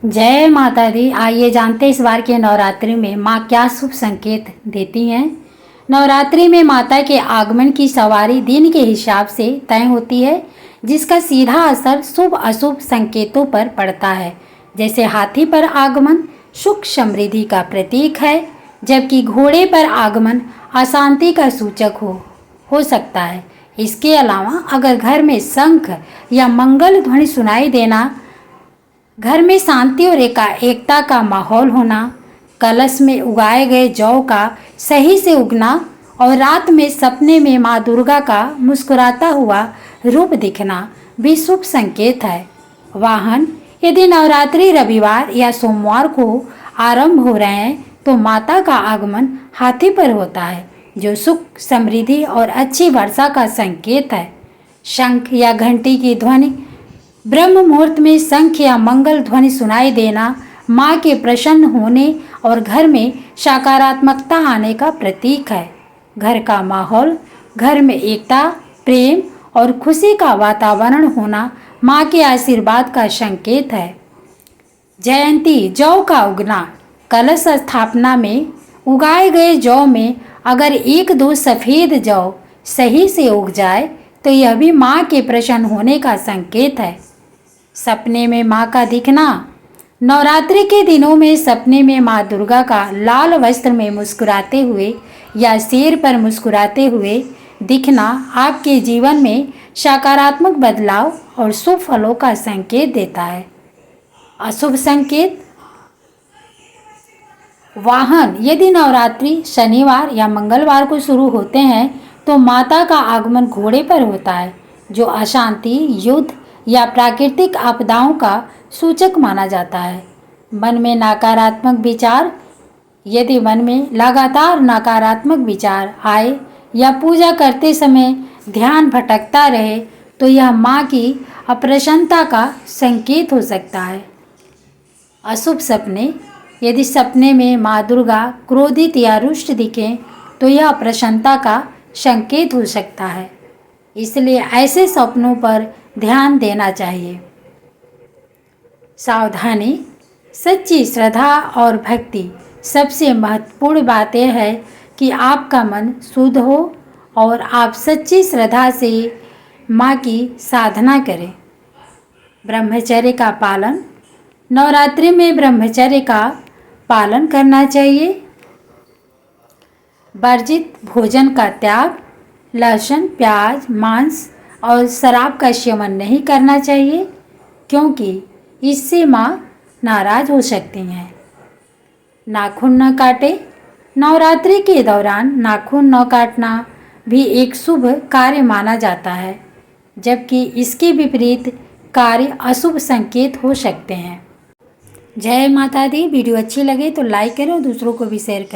जय माता दी। आइए जानते इस बार के नवरात्रि में माँ क्या शुभ संकेत देती हैं। नवरात्रि में माता के आगमन की सवारी दिन के हिसाब से तय होती है, जिसका सीधा असर शुभ अशुभ संकेतों पर पड़ता है। जैसे हाथी पर आगमन सुख समृद्धि का प्रतीक है, जबकि घोड़े पर आगमन अशांति का सूचक हो सकता है। इसके अलावा अगर घर में शंख या मंगल ध्वनि सुनाई देना, घर में शांति और एकता का माहौल होना, कलश में उगाए गए जौ का सही से उगना और रात में सपने में माँ दुर्गा का मुस्कुराता हुआ रूप दिखना भी शुभ संकेत है। वाहन, यदि नवरात्रि रविवार या सोमवार को आरंभ हो रहे हैं तो माता का आगमन हाथी पर होता है, जो सुख समृद्धि और अच्छी वर्षा का संकेत है। शंख या घंटी की ध्वनि, ब्रह्म मुहूर्त में शंख या मंगल ध्वनि सुनाई देना माँ के प्रसन्न होने और घर में सकारात्मकता आने का प्रतीक है। घर का माहौल, घर में एकता, प्रेम और खुशी का वातावरण होना माँ के आशीर्वाद का संकेत है। जयंती, जौ का उगना, कलश स्थापना में उगाए गए जौ में अगर एक दो सफ़ेद जौ सही से उग जाए तो यह भी माँ के प्रसन्न होने का संकेत है। सपने में माँ का दिखना, नवरात्रि के दिनों में सपने में माँ दुर्गा का लाल वस्त्र में मुस्कुराते हुए या सिर पर मुस्कुराते हुए दिखना आपके जीवन में सकारात्मक बदलाव और शुभ फलों का संकेत देता है। अशुभ संकेत, वाहन, यदि नवरात्रि शनिवार या मंगलवार को शुरू होते हैं तो माता का आगमन घोड़े पर होता है, जो अशांति, युद्ध या प्राकृतिक आपदाओं का सूचक माना जाता है। मन में नकारात्मक विचार, यदि मन में लगातार नकारात्मक विचार आए या पूजा करते समय ध्यान भटकता रहे तो यह माँ की अप्रसन्नता का संकेत हो सकता है। अशुभ सपने, यदि सपने में माँ दुर्गा क्रोधित या रुष्ट दिखें तो यह अप्रसन्नता का संकेत हो सकता है, इसलिए ऐसे सपनों पर ध्यान देना चाहिए। सावधानी, सच्ची श्रद्धा और भक्ति सबसे महत्वपूर्ण बात यह है कि आपका मन शुद्ध हो और आप सच्ची श्रद्धा से माँ की साधना करें। ब्रह्मचर्य का पालन, नवरात्रि में ब्रह्मचर्य का पालन करना चाहिए। वर्जित भोजन का त्याग, लहसुन, प्याज, मांस और शराब का सेवन नहीं करना चाहिए, क्योंकि इससे माँ नाराज हो सकती हैं। नाखून न काटे, नवरात्रि के दौरान नाखून न काटना भी एक शुभ कार्य माना जाता है, जबकि इसके विपरीत कार्य अशुभ संकेत हो सकते हैं। जय माता दी। वीडियो अच्छी लगे तो लाइक करें और दूसरों को भी शेयर करें।